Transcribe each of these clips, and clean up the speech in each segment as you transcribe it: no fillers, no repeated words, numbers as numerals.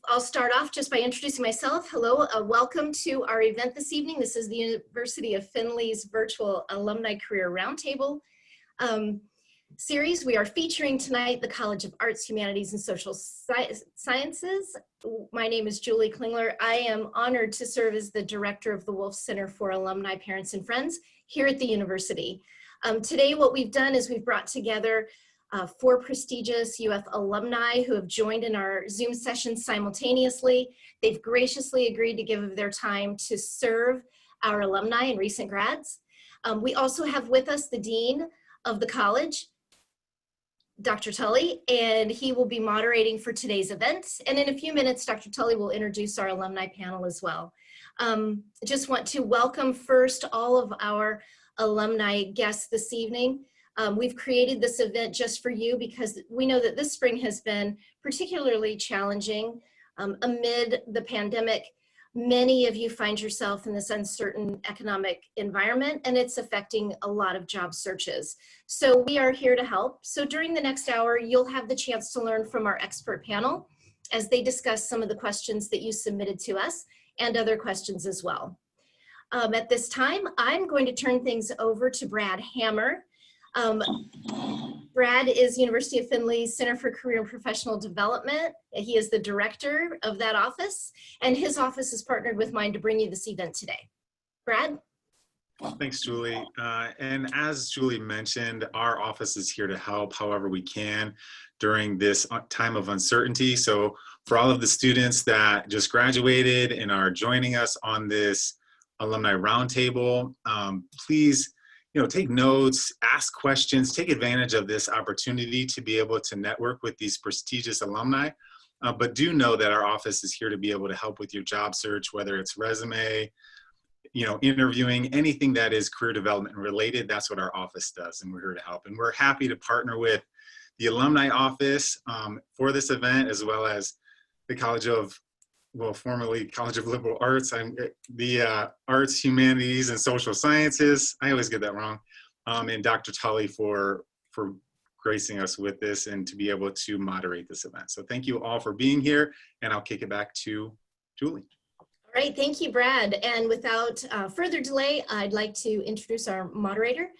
I'll start off just by introducing myself. Hello, welcome to our event this evening. This is the University of Findlay's virtual Alumni Career Roundtable series. We are featuring tonight the College of Arts, Humanities, and Social Sciences. My name is Julie Klingler. I am honored to serve as the director of the Wolf Center for Alumni, Parents, and Friends here at the university. Today, what we've done is we've brought together 4 prestigious UF alumni who have joined in our Zoom session simultaneously. They've graciously agreed to give of their time to serve our alumni and recent grads. We also have with us the Dean of the college, Dr. Tully, and he will be moderating for today's event. And in a few minutes, Dr. Tully will introduce our alumni panel as well. Just want to welcome first all of our alumni guests this evening. We've created this event just for you because we know that this spring has been particularly challenging amid the pandemic. Many of you find yourself in this uncertain economic environment, and it's affecting a lot of job searches. So we are here to help. So during the next hour, you'll have the chance to learn from our expert panel as they discuss some of the questions that you submitted to us and other questions as well. At this time, I'm going to turn things over to Brad Hammer. Brad is University of Findlay's Center for Career and Professional Development. He is the director of that office, and his office is partnered with mine to bring you this event today. Brad? Well, thanks, Julie. And as Julie mentioned, our office is here to help however we can during this time of uncertainty. So for all of the students that just graduated and are joining us on this alumni roundtable, please take notes, ask questions, take advantage of this opportunity to be able to network with these prestigious alumni. But do know that our office is here to be able to help with your job search, whether it's resume, interviewing, anything that is career development related. That's what our office does, and we're here to help. And we're happy to partner with the alumni office for this event, as well as the formerly College of Liberal Arts. The Arts, Humanities, and Social Sciences. I always get that wrong. And Dr. Tully for gracing us with this and to be able to moderate this event. So thank you all for being here, and I'll kick it back to Julie. All right, thank you, Brad. And without further delay, I'd like to introduce our moderator,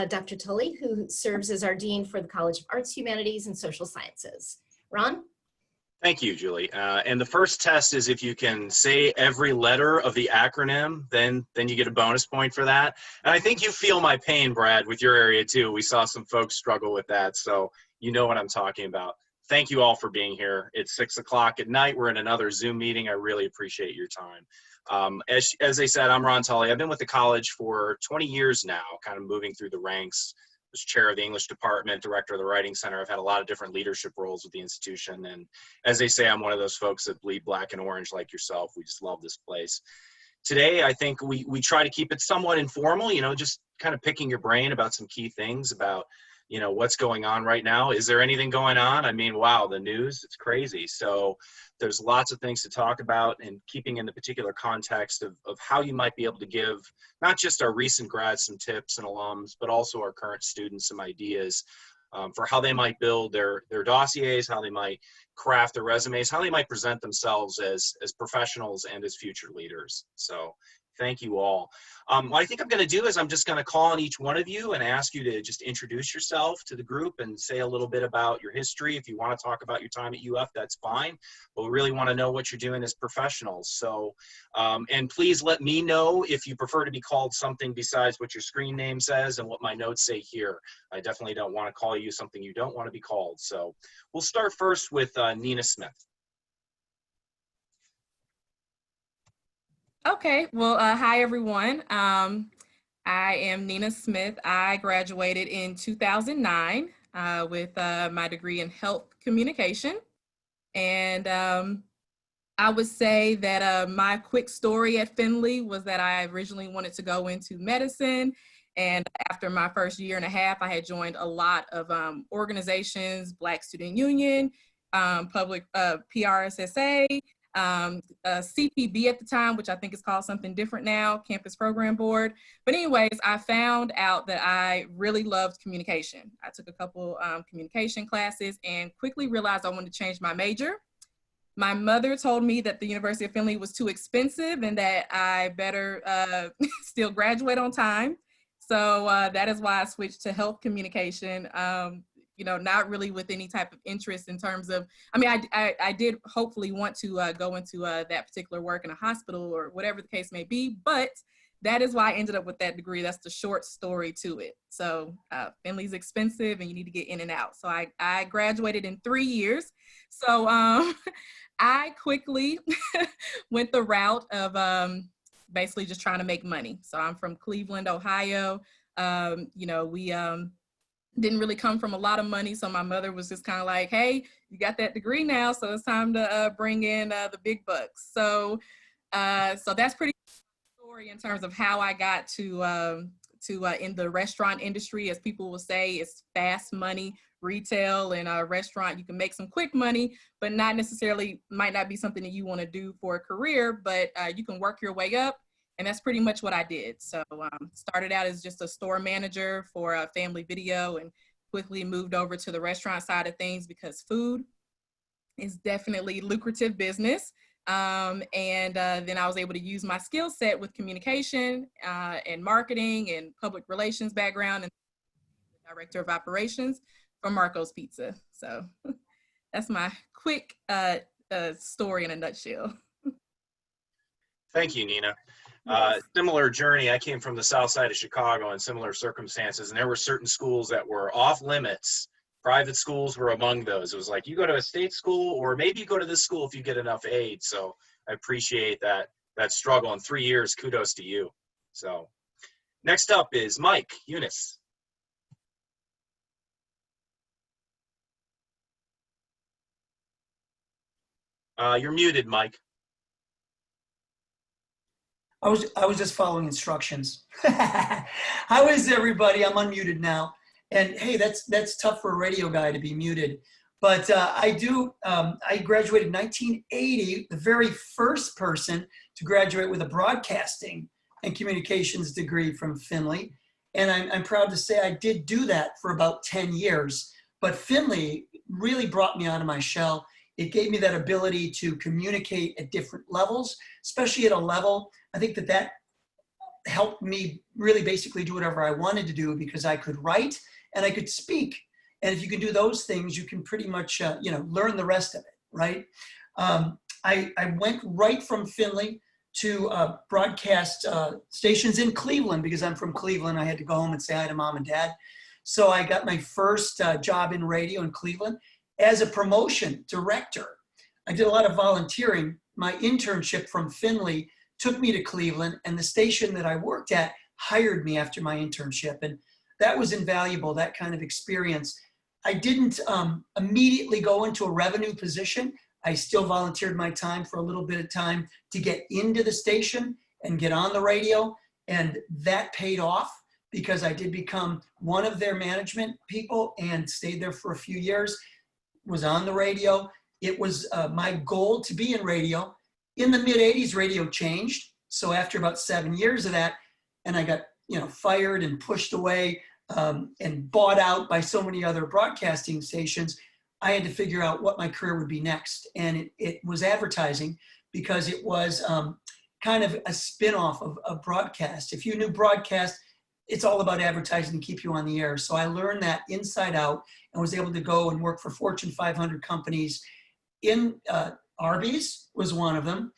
Dr. Tully, who serves as our Dean for the College of Arts, Humanities, and Social Sciences. Ron? Thank you, Julie. And the first test is if you can say every letter of the acronym, then you get a bonus point for that. And I think you feel my pain, Brad, with your area too. We saw some folks struggle with that, so you know what I'm talking about. Thank you all for being here. It's 6 o'clock at night. We're in another Zoom meeting. I really appreciate your time. As I said, I'm Ron Tully. I've been with the college for 20 years now, kind of moving through the ranks. Was chair of the English department, director of the Writing Center. I've had a lot of different leadership roles with the institution. And as they say, I'm one of those folks that bleed black and orange like yourself. We just love this place. Today, I think we try to keep it somewhat informal, just kind of picking your brain about some key things about, what's going on right now. Is there anything going on? I mean, wow, the news, it's crazy. So there's lots of things to talk about, and keeping in the particular context of how you might be able to give not just our recent grads some tips and alums, but also our current students some ideas for how they might build their dossiers, how they might craft their resumes, how they might present themselves as professionals and as future leaders. So thank you all. What I think I'm going to do is I'm just going to call on each one of you and ask you to just introduce yourself to the group and say a little bit about your history. If you want to talk about your time at UF, that's fine. But we really want to know what you're doing as professionals. So, and please let me know if you prefer to be called something besides what your screen name says and what my notes say here. I definitely don't want to call you something you don't want to be called. So we'll start first with Nina Smith. Okay, well, hi everyone. I am Nina Smith. I graduated in 2009 with my degree in health communication. And I would say that my quick story at Findlay was that I originally wanted to go into medicine. And after my first year and a half, I had joined a lot of organizations, Black Student Union, public PRSSA, CPB at the time, which I think is called something different now, Campus Program Board. But anyways, I found out that I really loved communication. I took a couple communication classes and quickly realized I wanted to change my major. My mother told me that the University of Findlay was too expensive and that I better still graduate on time. So that is why I switched to health communication. Not really with any type of interest in terms of, I did hopefully want to go into that particular work in a hospital or whatever the case may be, but that is why I ended up with that degree. That's the short story to it. So Findlay's expensive and you need to get in and out. So I graduated in 3 years. So I quickly went the route of basically just trying to make money. So I'm from Cleveland, Ohio. We didn't really come from a lot of money. So my mother was just kind of like, hey, you got that degree now, so it's time to bring in the big bucks. So that's pretty story in terms of how I got to in the restaurant industry. As people will say, it's fast money. Retail and a restaurant, you can make some quick money, but might not be something that you want to do for a career, but you can work your way up. And that's pretty much what I did. So started out as just a store manager for a family video and quickly moved over to the restaurant side of things because food is definitely lucrative business. Then I was able to use my skill set with communication and marketing and public relations background and director of operations for Marco's Pizza. So that's my quick story in a nutshell. Thank you, Nina. Similar journey. I came from the south side of Chicago in similar circumstances, and there were certain schools that were off limits. Private schools were among those. It was like, you go to a state school, or maybe you go to this school if you get enough aid. So I appreciate that struggle. In 3 years, kudos to you. So next up is Mike Eunice. You're muted, Mike. I was just following instructions. How is everybody? I'm unmuted now. And hey, that's tough for a radio guy to be muted. But I graduated in 1980, the very first person to graduate with a broadcasting and communications degree from Findlay. And I'm proud to say I did do that for about 10 years. But Findlay really brought me out of my shell. It gave me that ability to communicate at different levels, especially at a level. I think that helped me really basically do whatever I wanted to do because I could write and I could speak. And if you can do those things, you can pretty much, learn the rest of it, right? I went right from Findlay to broadcast stations in Cleveland because I'm from Cleveland. I had to go home and say hi to mom and dad. So I got my first job in radio in Cleveland as a promotion director. I did a lot of volunteering. My internship from Findlay took me to Cleveland, and the station that I worked at hired me after my internship. And that was invaluable, that kind of experience. I didn't immediately go into a revenue position. I still volunteered my time for a little bit of time to get into the station and get on the radio. And that paid off because I did become one of their management people and stayed there for a few years, was on the radio. It was my goal to be in radio. In the mid-'80s, radio changed. So after about 7 years of that, and I got fired and pushed away and bought out by so many other broadcasting stations, I had to figure out what my career would be next. And it was advertising because it was kind of a spin-off of broadcast. If you knew broadcast, it's all about advertising to keep you on the air. So I learned that inside out and was able to go and work for Fortune 500 companies in Arby's was one of them,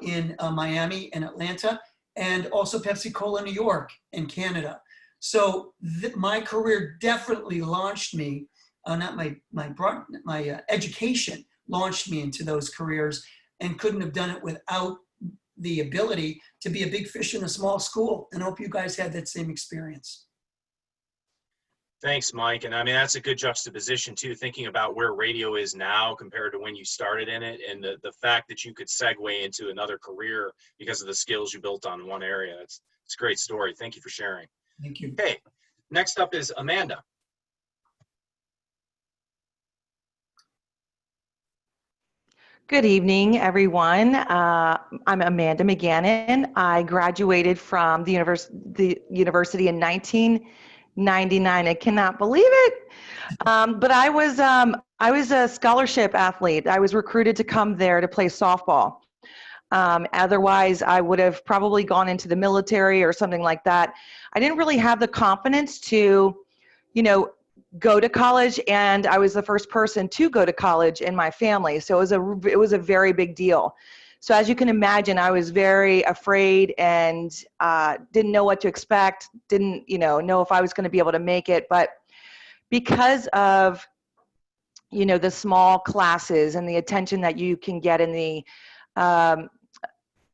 in Miami and Atlanta, and also Pepsi-Cola New York and Canada. So my career definitely launched me, not my education launched me into those careers, and couldn't have done it without the ability to be a big fish in a small school. And I hope you guys had that same experience. Thanks, Mike. And I mean, that's a good juxtaposition too, thinking about where radio is now compared to when you started in it, and the fact that you could segue into another career because of the skills you built on one area. It's a great story. Thank you for sharing. Thank you. Okay, next up is Amanda. Good evening, everyone. I'm Amanda McGannon. I graduated from the university in 1999. I cannot believe it. But I was I was a scholarship athlete. I was recruited to come there to play softball. Otherwise, I would have probably gone into the military or something like that. I didn't really have the confidence to, you know, go to college, and I was the first person to go to college in my family. So it was a very big deal. So as you can imagine, I was very afraid and didn't know what to expect, didn't, know if I was going to be able to make it. But because of, the small classes and the attention that you can get in the um,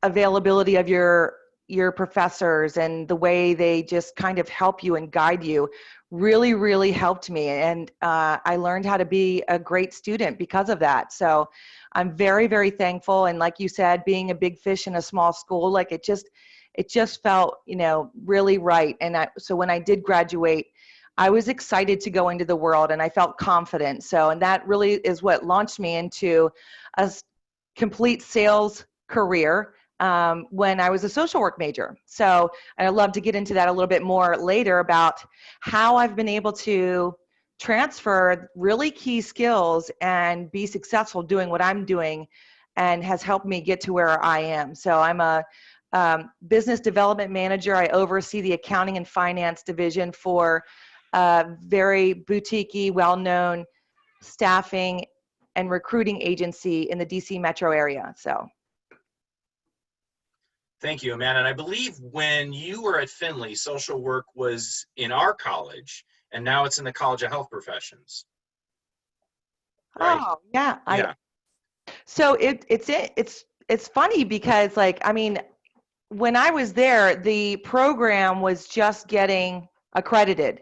availability of your professors and the way they just kind of help you and guide you really, really helped me. And I learned how to be a great student because of that. So I'm very, very thankful. And like you said, being a big fish in a small school, like it just felt, really right. And so when I did graduate, I was excited to go into the world and I felt confident. So, and that really is what launched me into a complete sales career when I was a social work major. So, and I'd love to get into that a little bit more later about how I've been able to transfer really key skills and be successful doing what I'm doing, and has helped me get to where I am. So I'm a business development manager. I oversee the accounting and finance division for a very boutique-y, well-known staffing and recruiting agency in the DC metro area. So. Thank you, Amanda. And I believe when you were at Findlay, social work was in our college, and now it's in the College of Health Professions. Right? Oh, yeah. Yeah. So it's funny because, like, I mean, when I was there, the program was just getting accredited.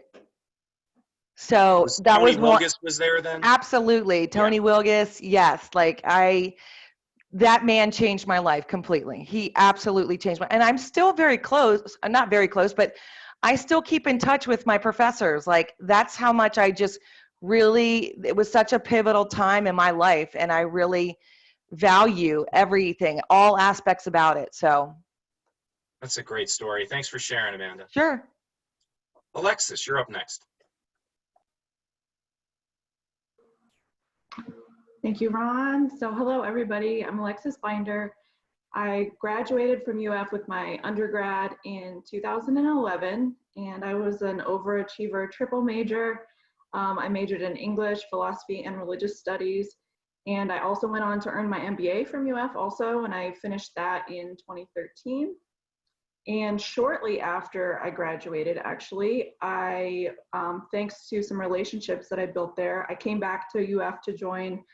So that Tony was one. Wilgus was there then? Absolutely. Tony Wilgus. Yes. Like that man changed my life completely. He absolutely changed and I'm still very close, not very close, but I still keep in touch with my professors. Like that's how much I just really, it was such a pivotal time in my life, and I really value everything, all aspects about it. So. That's a great story. Thanks for sharing, Amanda. Sure. Alexis, you're up next. Thank you, Ron. So hello, everybody. I'm Alexis Binder. I graduated from UF with my undergrad in 2011, and I was an overachiever triple major. I majored in English, philosophy, and religious studies. And I also went on to earn my MBA from UF also, and I finished that in 2013. And shortly after I graduated, actually, thanks to some relationships that I built there, I came back to UF to join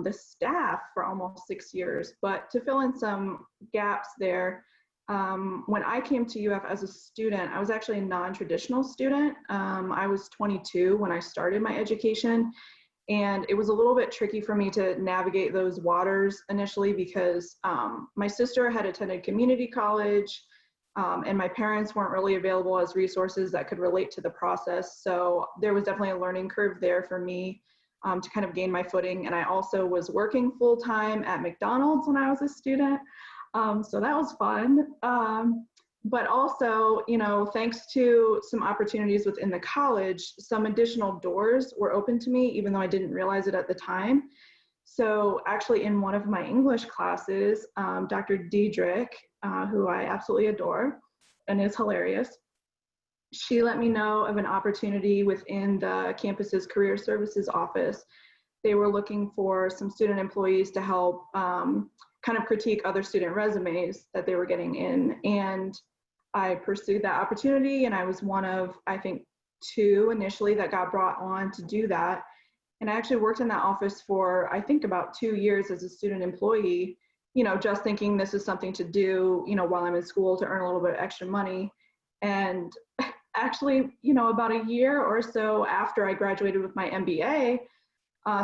the staff for almost 6 years. But to fill in some gaps there, when I came to UF as a student, I was actually a non-traditional student. I was 22 when I started my education, and it was a little bit tricky for me to navigate those waters initially because my sister had attended community college, and my parents weren't really available as resources that could relate to the process. So there was definitely a learning curve there for me to kind of gain my footing. And I also was working full time at McDonald's when I was a student. So that was fun. But also, thanks to some opportunities within the college, some additional doors were open to me, even though I didn't realize it at the time. So actually in one of my English classes, Dr. Diedrich, who I absolutely adore and is hilarious, she let me know of an opportunity within the campus's career services office. They were looking for some student employees to help kind of critique other student resumes that they were getting in. And I pursued that opportunity, and I was one of, I think, 2 initially that got brought on to do that. And I actually worked in that office for, I think, about 2 years as a student employee, just thinking this is something to do, while I'm in school to earn a little bit of extra money. And actually, about a year or so after I graduated with my MBA,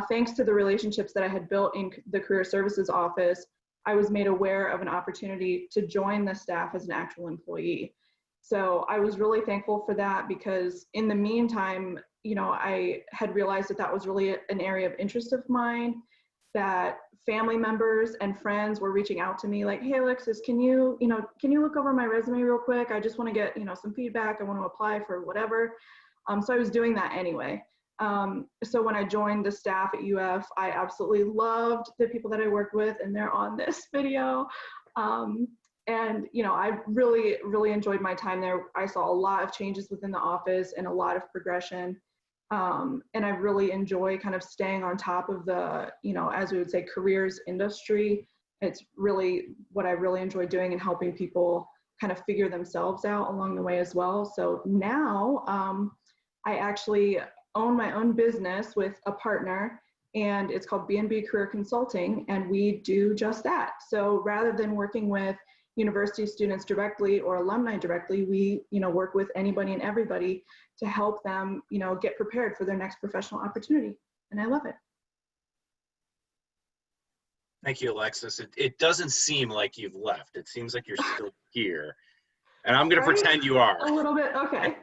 thanks to the relationships that I had built in the career services office, I was made aware of an opportunity to join the staff as an actual employee. So I was really thankful for that because in the meantime, I had realized that that was really an area of interest of mine, that family members and friends were reaching out to me like, hey, Alexis, can you look over my resume real quick? I just want to get, some feedback. I want to apply for whatever. So I was doing that anyway. So when I joined the staff at UF, I absolutely loved the people that I worked with, and they're on this video. And I really, really enjoyed my time there. I saw a lot of changes within the office and a lot of progression. And I really enjoy kind of staying on top of the, as we would say, careers industry. It's really what I really enjoy doing and helping people kind of figure themselves out along the way as well. So now I actually own my own business with a partner, and it's called B&B Career Consulting, and we do just that. So rather than working with university students directly or alumni directly, we work with anybody and everybody to help them get prepared for their next professional opportunity, and I love it. Thank you, Alexis. It doesn't seem like you've left. It seems like you're still here, and I'm going to pretend you are. A little bit, okay.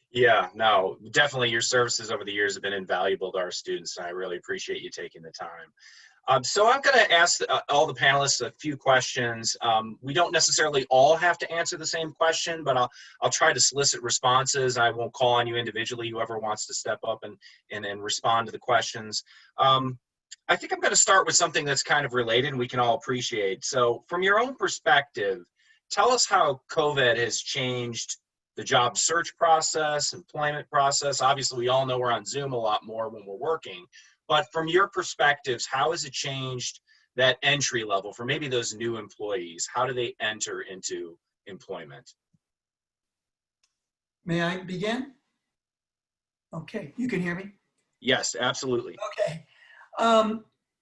Yeah, no, definitely your services over the years have been invaluable to our students, and I really appreciate you taking the time. So I'm going to ask all the panelists a few questions. We don't necessarily all have to answer the same question, but I'll try to solicit responses. I won't call on you individually, whoever wants to step up and respond to the questions. I think I'm going to start with something that's kind of related and we can all appreciate. So from your own perspective, tell us how COVID has changed the job search process, employment process. Obviously, we all know we're on Zoom a lot more when we're working, but from your perspectives, how has it changed that entry level for maybe those new employees? How do they enter into employment? May I begin? Okay, you can hear me? Yes, absolutely. Okay.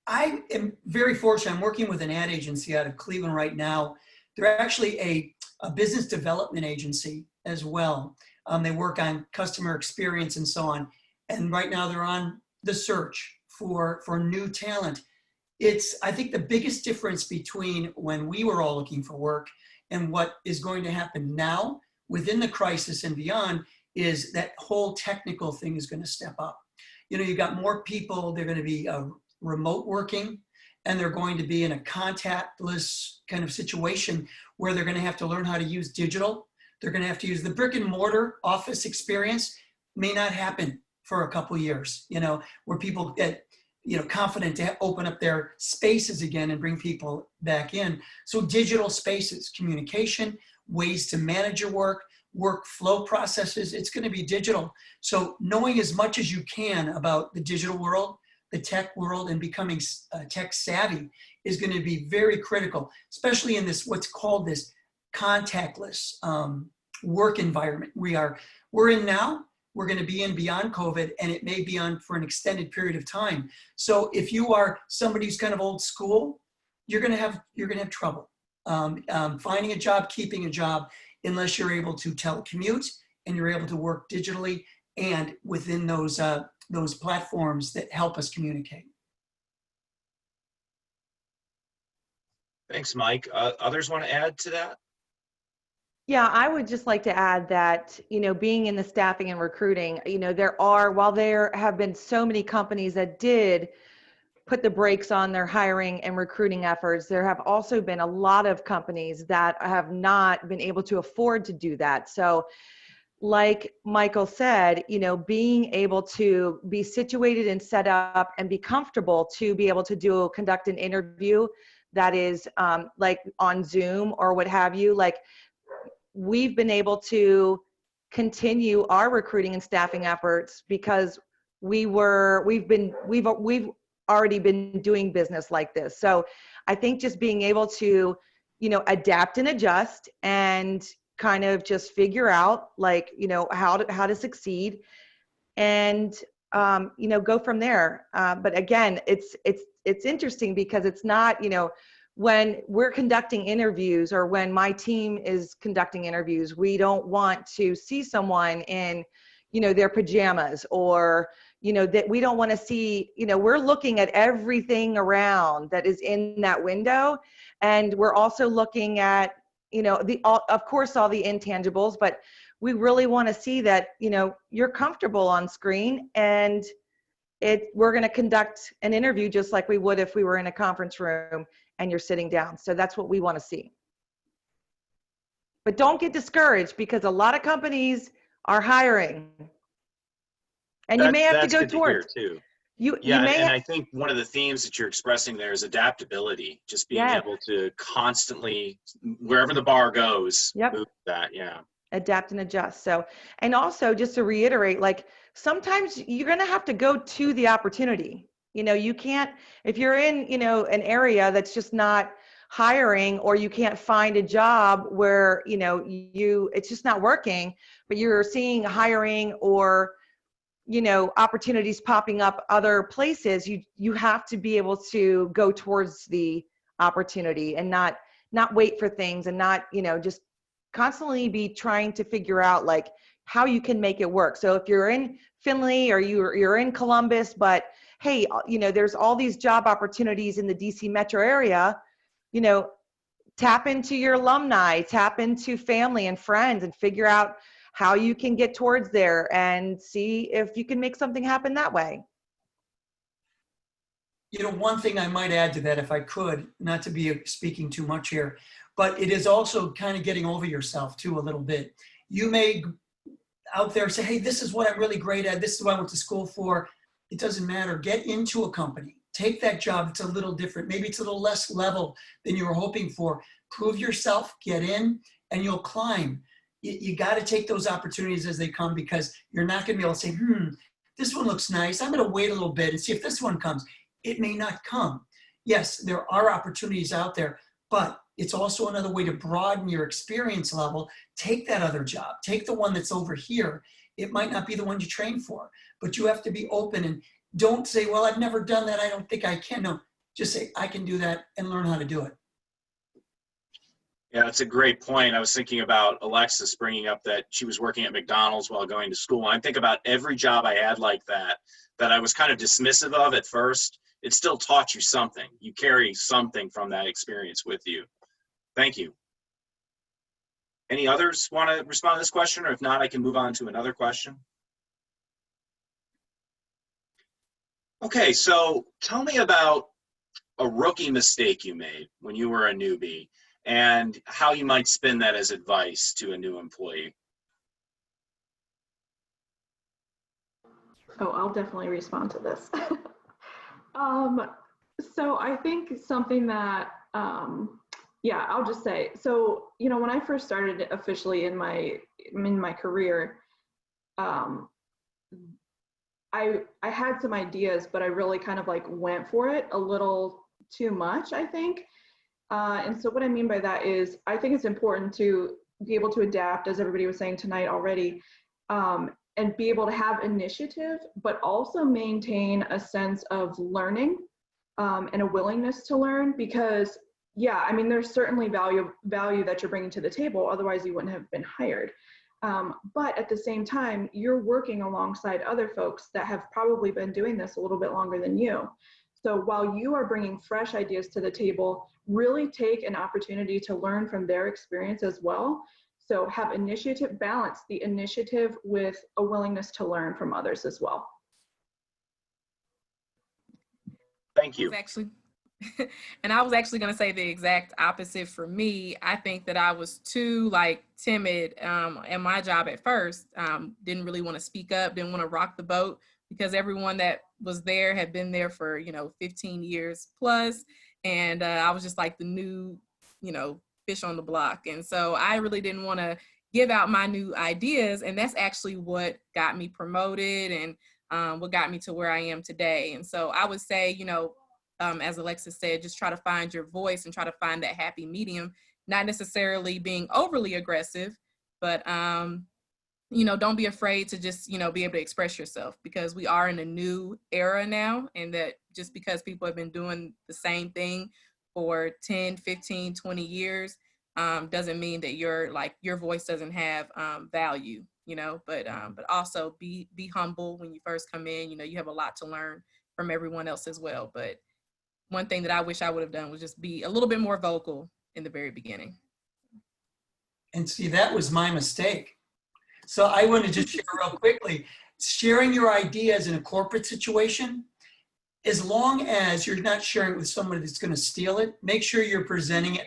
I am very fortunate. I'm working with an ad agency out of Cleveland right now. They're actually a business development agency as well. They work on customer experience and so on. And right now they're on the search for new talent. It's, I think, the biggest difference between when we were all looking for work and what is going to happen now within the crisis and beyond is that whole technical thing is going to step up. You've got more people, they're going to be remote working, and they're going to be in a contactless kind of situation where they're going to have to learn how to use digital. They're going to have to use the brick and mortar office experience. May not happen for a couple of years, where people get, confident to open up their spaces again and bring people back in. So digital spaces, communication, ways to manage your work, workflow processes, it's going to be digital. So knowing as much as you can about the digital world, the tech world, and becoming tech savvy is going to be very critical, especially in this, what's called this contactless work environment we're in now. We're going to be in beyond COVID, and it may be on for an extended period of time. So if you are somebody who's kind of old school, you're going to have trouble finding a job, keeping a job, unless you're able to telecommute and you're able to work digitally and within those platforms that help us communicate. Thanks, Mike. Others want to add to that? Yeah, I would just like to add that, being in the staffing and recruiting, while there have been so many companies that did put the brakes on their hiring and recruiting efforts, there have also been a lot of companies that have not been able to afford to do that. So like Michael said, being able to be situated and set up and be comfortable to be able to conduct an interview that is like on Zoom or what have you, like we've been able to continue our recruiting and staffing efforts because we've already been doing business like this. So I think just being able to, adapt and adjust and kind of just figure out how to succeed and, go from there. But again, it's interesting because it's not, when we're conducting interviews or when my team is conducting interviews, we don't want to see someone in, their pajamas or, that we don't want to see, we're looking at everything around that is in that window. And we're also looking at, of course, all the intangibles, but we really want to see that, you're comfortable on screen and we're going to conduct an interview just like we would if we were in a conference room and you're sitting down. So that's what we want to see. But don't get discouraged because a lot of companies are hiring. And you may have to go good towards. to hear too. You Yeah, may and I think one of the themes that you're expressing there is adaptability, just being Yes. able to constantly, wherever the bar goes, Yep. move that, yeah. adapt and adjust. So, and also just to reiterate, like sometimes you're going to have to go to the opportunity. You know, you can't, if you're in, you know, an area that's just not hiring, or you can't find a job where, you know, it's just not working, but you're seeing hiring or, you know, opportunities popping up other places, you have to be able to go towards the opportunity and not wait for things, and not, you know, just constantly be trying to figure out like how you can make it work. So if you're in Findlay or you're in Columbus, but hey, you know, there's all these job opportunities in the DC metro area, you know, tap into your alumni, tap into family and friends, and figure out how you can get towards there and see if you can make something happen that way. You know, one thing I might add to that, if I could, not to be speaking too much here, but it is also kind of getting over yourself too a little bit. You may out there say, hey, this is what I'm really great at. This is what I went to school for. It doesn't matter. Get into a company. Take that job. It's a little different. Maybe it's a little less level than you were hoping for. Prove yourself, get in, and you'll climb. You got to take those opportunities as they come, because you're not going to be able to say, this one looks nice. I'm going to wait a little bit and see if this one comes. It may not come. Yes, there are opportunities out there, but it's also another way to broaden your experience level. Take that other job. Take the one that's over here. It might not be the one you train for, but you have to be open, and don't say, well, I've never done that. I don't think I can. No, just say, I can do that, and learn how to do it. Yeah, that's a great point. I was thinking about Alexis bringing up that she was working at McDonald's while going to school. I think about every job I had like that I was kind of dismissive of at first. It still taught you something. You carry something from that experience with you. Thank you. Any others want to respond to this question? Or if not, I can move on to another question. Okay, so tell me about a rookie mistake you made when you were a newbie, and how you might spin that as advice to a new employee. Oh, I'll definitely respond to this. So I think something that, yeah, I'll just say, so, you know, when I first started officially in my career, I had some ideas, but I really kind of like went for it a little too much, I think. And so what I mean by that is, I think it's important to be able to adapt, as everybody was saying tonight already, and be able to have initiative, but also maintain a sense of learning and a willingness to learn. Because, yeah, I mean, there's certainly value that you're bringing to the table, otherwise you wouldn't have been hired. But at the same time, you're working alongside other folks that have probably been doing this a little bit longer than you. So while you are bringing fresh ideas to the table, really take an opportunity to learn from their experience as well. So have initiative, balance the initiative with a willingness to learn from others as well. Thank you. I was actually going to say the exact opposite for me. I think that I was too timid in my job at first. Didn't really want to speak up, didn't want to rock the boat, because everyone that was there had been there for, 15 years plus. And I was just like the new, fish on the block. And so I really didn't want to give out my new ideas. And that's actually what got me promoted and what got me to where I am today. And so I would say, as Alexis said, just try to find your voice and try to find that happy medium, not necessarily being overly aggressive, but, don't be afraid to just, be able to express yourself, because we are in a new era now. And that just because people have been doing the same thing for 10, 15, 20 years, doesn't mean that your voice doesn't have value, but also be humble when you first come in. You have a lot to learn from everyone else as well. But one thing that I wish I would have done was just be a little bit more vocal in the very beginning. And see, that was my mistake. So I want to just share real quickly, sharing your ideas in a corporate situation, as long as you're not sharing it with somebody that's going to steal it, make sure you're presenting it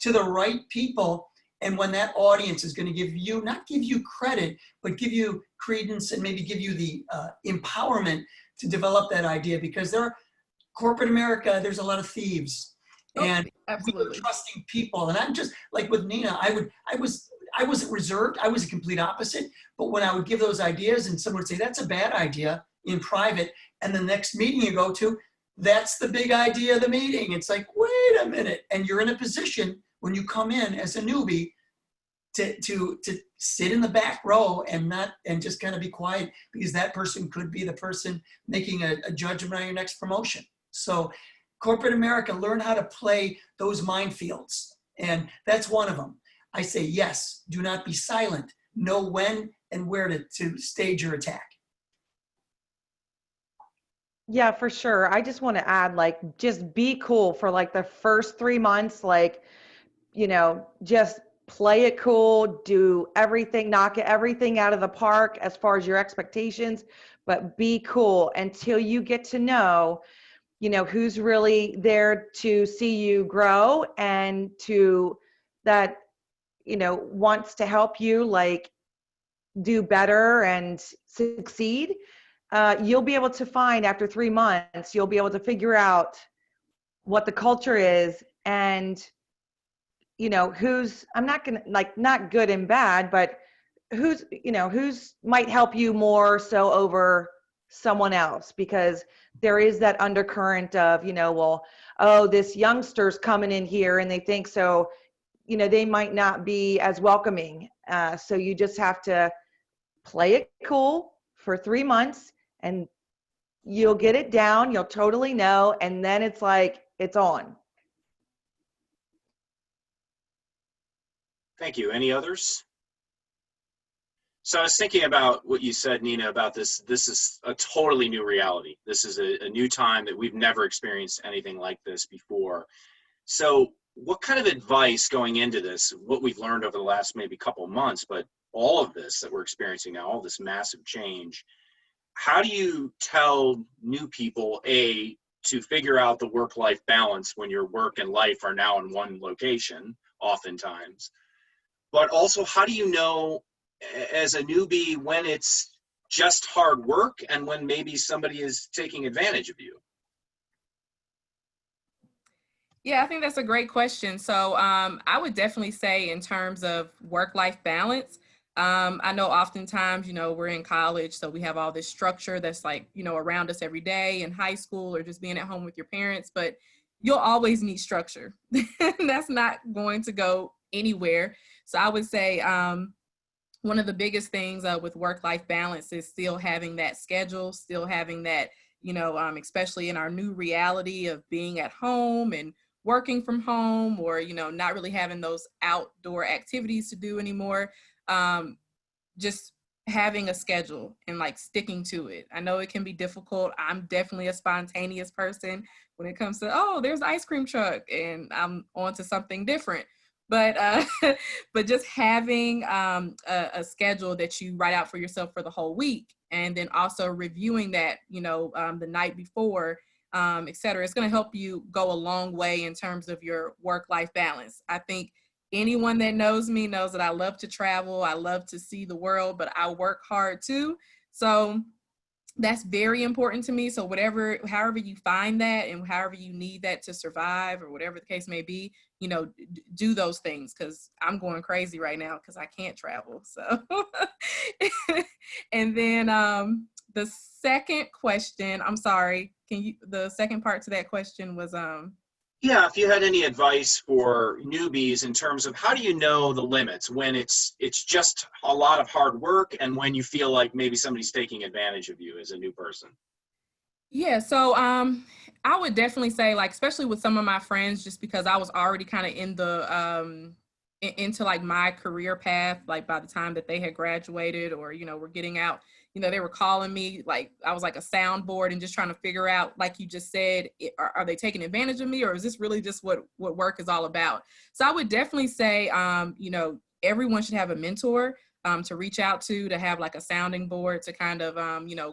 to the right people And when that audience is going to give you, not give you credit, but give you credence and maybe give you the empowerment to develop that idea, because corporate America, there's a lot of thieves. And we were trusting people. And I'm just like with Nina, I wasn't reserved. I was a complete opposite. But when I would give those ideas and someone would say, that's a bad idea in private, and the next meeting you go to, that's the big idea of the meeting. It's like, wait a minute. And you're in a position when you come in as a newbie to sit in the back row and just kind of be quiet, because that person could be the person making a judgment on your next promotion. So corporate America, learn how to play those minefields. And that's one of them. I say, yes, do not be silent. Know when and where to stage your attack. Yeah, for sure. I just want to add, like, just be cool for like the first 3 months, like, just play it cool, do everything, knock everything out of the park as far as your expectations, but be cool until you get to know, who's really there to see you grow and that, wants to help you, like, do better and succeed. You'll be able to find after 3 months, you'll be able to figure out what the culture is and, who's, I'm not going to, like, not good and bad, but who's might help you more so over someone else, because there is that undercurrent of, well, oh, this youngster's coming in here and they think so, they might not be as welcoming. So you just have to play it cool for 3 months and you'll get it down. You'll totally know. And then it's like, it's on. Thank you. Any others? So I was thinking about what you said, Nina, about this. This is a totally new reality. This is a new time that we've never experienced anything like this before. So what kind of advice going into this, what we've learned over the last maybe couple of months, but all of this that we're experiencing now, all this massive change, how do you tell new people, to figure out the work-life balance when your work and life are now in one location, oftentimes, but also how do you know as a newbie when it's just hard work and when maybe somebody is taking advantage of you? Yeah, I think that's a great question. So I would definitely say in terms of work-life balance, I know oftentimes, we're in college, so we have all this structure that's like, around us every day in high school or just being at home with your parents, but you'll always need structure. That's not going to go anywhere. So I would say one of the biggest things with work-life balance is still having that schedule, still having that, especially in our new reality of being at home and working from home, or, not really having those outdoor activities to do anymore. Just having a schedule and like sticking to it. I know it can be difficult. I'm definitely a spontaneous person when it comes to, oh, there's an ice cream truck and I'm on to something different. But but just having a schedule that you write out for yourself for the whole week, and then also reviewing that, the night before, et cetera, it's going to help you go a long way in terms of your work-life balance. I think anyone that knows me knows that I love to travel. I love to see the world, but I work hard too. So that's very important to me. So however you find that and however you need that to survive or whatever the case may be, do those things, because I'm going crazy right now because I can't travel. So, and then the second question, I'm sorry, the second part to that question was, Yeah, if you had any advice for newbies in terms of how do you know the limits when it's just a lot of hard work and when you feel like maybe somebody's taking advantage of you as a new person? Yeah, so I would definitely say, like, especially with some of my friends, just because I was already kind of in the into like my career path, like by the time that they had graduated or, were getting out, they were calling me, like I was like a soundboard and just trying to figure out, like you just said, are they taking advantage of me, or is this really just what work is all about? So I would definitely say, everyone should have a mentor to reach out to have like a sounding board to kind of,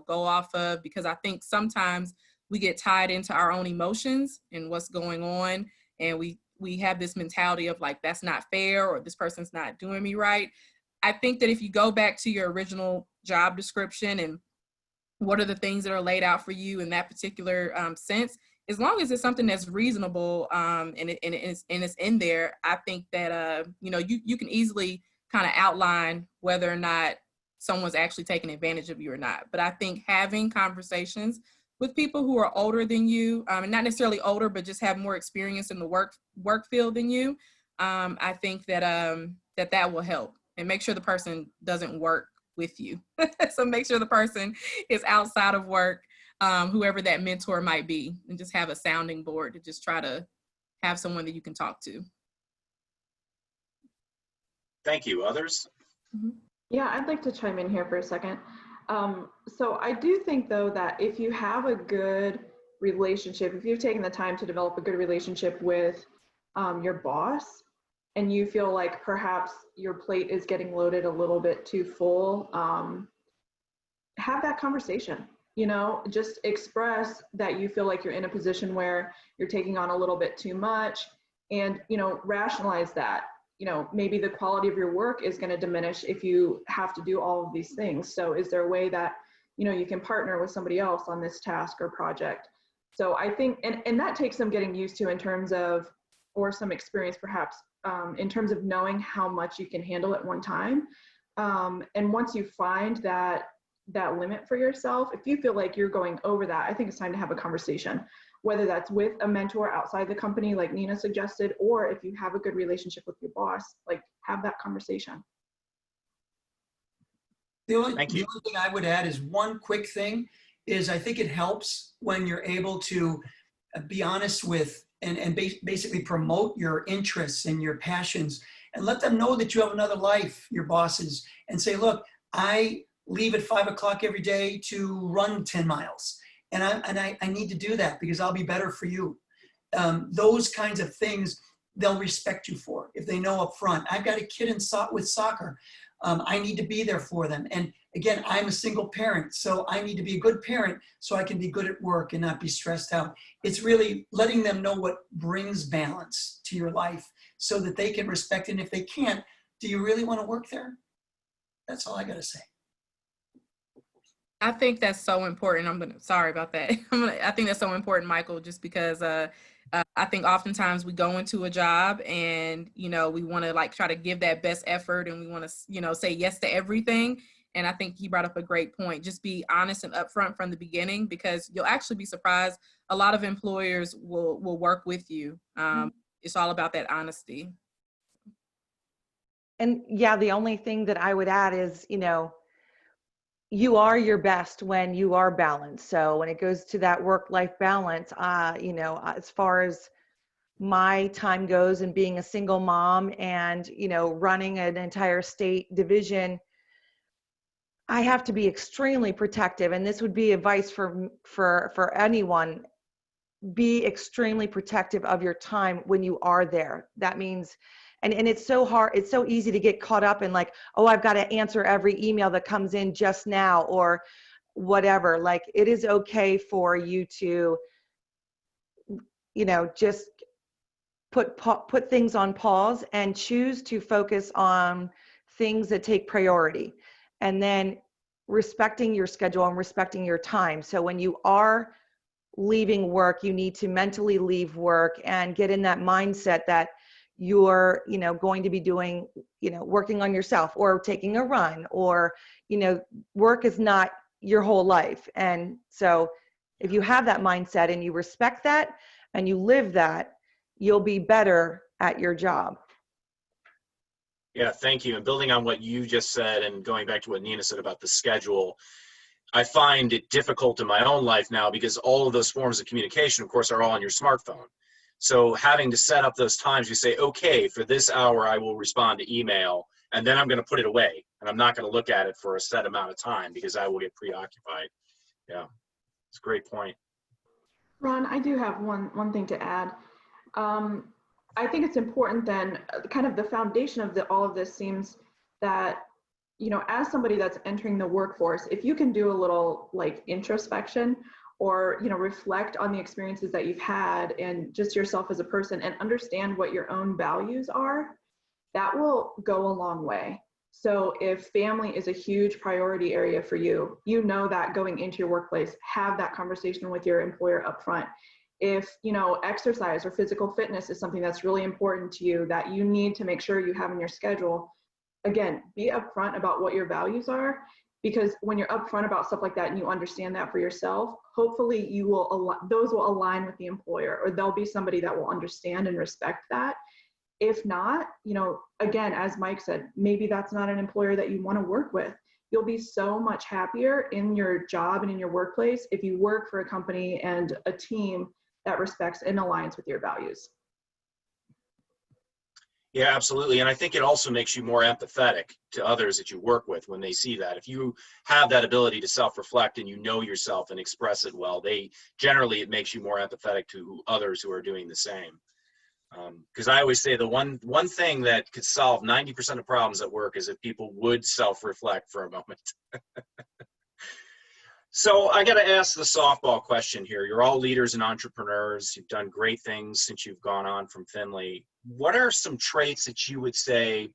go off of, because I think sometimes we get tied into our own emotions and what's going on, and we we have this mentality of like, that's not fair, or this person's not doing me right. I think that if you go back to your original job description and what are the things that are laid out for you in that particular sense, as long as it's something that's reasonable and it's in there, I think that, you can easily kind of outline whether or not someone's actually taking advantage of you or not. But I think having conversations with people who are older than you, and not necessarily older, but just have more experience in the work field than you, I think that that will help. And make sure the person doesn't work with you. So make sure the person is outside of work, whoever that mentor might be, and just have a sounding board to just try to have someone that you can talk to. Thank you. Others? Yeah, I'd like to chime in here for a second. So I do think, though, that if you have a good relationship, if you've taken the time to develop a good relationship with your boss, and you feel like perhaps your plate is getting loaded a little bit too full, have that conversation. Just express that you feel like you're in a position where you're taking on a little bit too much, and, rationalize that. Maybe the quality of your work is going to diminish if you have to do all of these things. So is there a way that, you can partner with somebody else on this task or project? So I think, and that takes some getting used to in terms of, or some experience perhaps, in terms of knowing how much you can handle at one time. And once you find that limit for yourself, if you feel like you're going over that, I think it's time to have a conversation, whether that's with a mentor outside the company, like Nina suggested, or if you have a good relationship with your boss, like, have that conversation. The only thing I would add is one quick thing is I think it helps when you're able to be honest with and basically promote your interests and your passions, and let them know that you have another life, your bosses, and say, look, I leave at 5 o'clock every day to run 10 miles. And I need to do that because I'll be better for you. Those kinds of things, they'll respect you for if they know up front. I've got a kid with soccer. I need to be there for them. And again, I'm a single parent, so I need to be a good parent so I can be good at work and not be stressed out. It's really letting them know what brings balance to your life so that they can respect it. And if they can't, do you really want to work there? That's all I got to say. I think that's so important. Sorry about that. I think that's so important, Michael, just because I think oftentimes we go into a job and, we want to try to give that best effort, and we want to, say yes to everything. And I think he brought up a great point. Just be honest and upfront from the beginning, because you'll actually be surprised. A lot of employers will work with you. It's all about that honesty. And yeah, the only thing that I would add is, you are your best when you are balanced. So when it goes to that work-life balance, as far as my time goes and being a single mom and, running an entire state division, I have to be extremely protective. And this would be advice for anyone. Be extremely protective of your time when you are there. That means, and it's so hard, it's so easy to get caught up in oh, I've got to answer every email that comes in just now or whatever. It is okay for you to, just put things on pause and choose to focus on things that take priority. And then respecting your schedule and respecting your time. So when you are leaving work, you need to mentally leave work and get in that mindset that you're, going to be doing, working on yourself or taking a run or, work is not your whole life. And so if you have that mindset and you respect that and you live that, you'll be better at your job. Yeah, thank you. And building on what you just said and going back to what Nina said about the schedule, I find it difficult in my own life now because all of those forms of communication, of course, are all on your smartphone. So having to set up those times, you say, okay, for this hour, I will respond to email, and then I'm going to put it away, and I'm not going to look at it for a set amount of time because I will get preoccupied. Yeah, it's a great point. Ron, I do have one thing to add. I think it's important then, kind of the foundation of all of this seems that, as somebody that's entering the workforce, if you can do a little introspection or, you know, reflect on the experiences that you've had and just yourself as a person and understand what your own values are, that will go a long way. So if family is a huge priority area for you, you know that going into your workplace, have that conversation with your employer up front. If, you know, exercise or physical fitness is something that's really important to you that you need to make sure you have in your schedule, again, be upfront about what your values are, because when you're upfront about stuff like that and you understand that for yourself, hopefully those will align with the employer, or there'll be somebody that will understand and respect that. If not, you know, again, as Mike said, maybe that's not an employer that you want to work with. You'll be so much happier in your job and in your workplace if you work for a company and a team that respects and aligns with your values. Yeah, absolutely. And I think it also makes you more empathetic to others that you work with when they see that. If you have that ability to self-reflect and you know yourself and express it well, it makes you more empathetic to others who are doing the same. Because I always say the one thing that could solve 90% of problems at work is if people would self-reflect for a moment. So I got to ask the softball question here. You're all leaders and entrepreneurs. You've done great things since you've gone on from Findlay. What are some traits that you would say,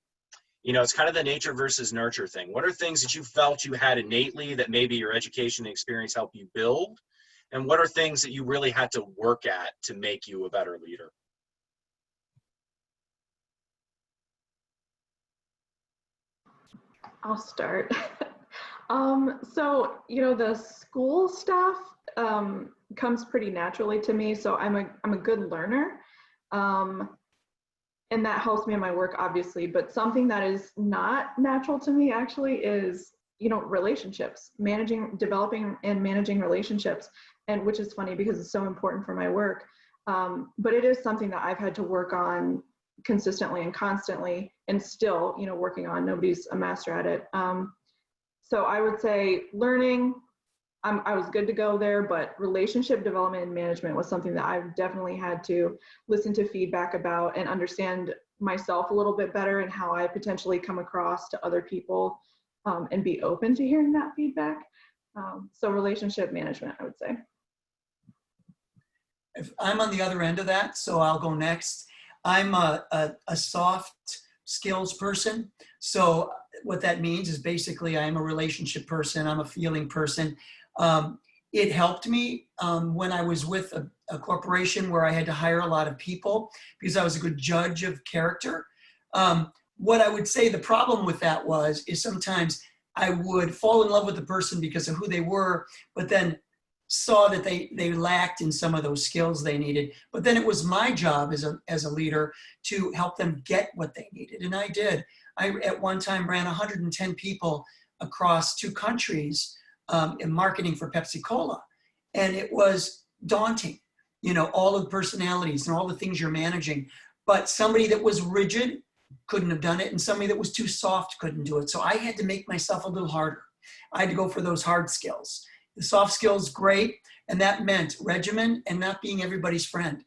you know, it's kind of the nature versus nurture thing. What are things that you felt you had innately that maybe your education and experience helped you build? And what are things that you really had to work at to make you a better leader? I'll start. So, you know, the school stuff comes pretty naturally to me. So I'm a good learner. And that helps me in my work, obviously. But something that is not natural to me actually is, you know, relationships, developing and managing relationships. And which is funny because it's so important for my work. But it is something that I've had to work on consistently and constantly, and still, you know, working on. Nobody's a master at it. So I would say learning, I was good to go there, but relationship development and management was something that I've definitely had to listen to feedback about and understand myself a little bit better and how I potentially come across to other people, and be open to hearing that feedback. So relationship management, I would say. If I'm on the other end of that, so I'll go next. I'm a soft skills person. So what that means is basically I'm a relationship person. I'm a feeling person. It helped me when I was with a corporation where I had to hire a lot of people because I was a good judge of character. What I would say the problem with that is sometimes I would fall in love with the person because of who they were, but then saw that they lacked in some of those skills they needed. But then it was my job as a leader to help them get what they needed. And I did. I at one time ran 110 people across 2 countries in marketing for Pepsi Cola. And it was daunting, you know, all of the personalities and all the things you're managing. But somebody that was rigid couldn't have done it, and somebody that was too soft couldn't do it. So I had to make myself a little harder. I had to go for those hard skills. The soft skills, great, and that meant regimen and not being everybody's friend.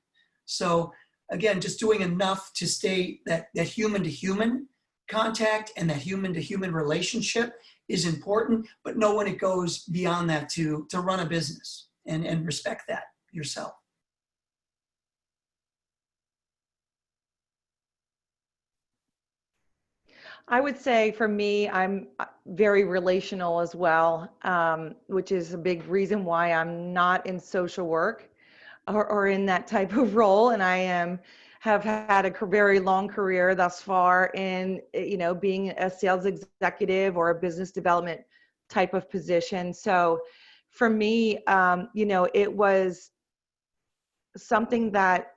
So again, just doing enough to stay that human-to-human contact and that human-to-human relationship is important, but know when it goes beyond that to run a business and respect that yourself. I would say for me, I'm very relational as well, which is a big reason why I'm not in social work or in that type of role. And I have had a very long career thus far in, you know, being a sales executive or a business development type of position. So for me, you know, it was something that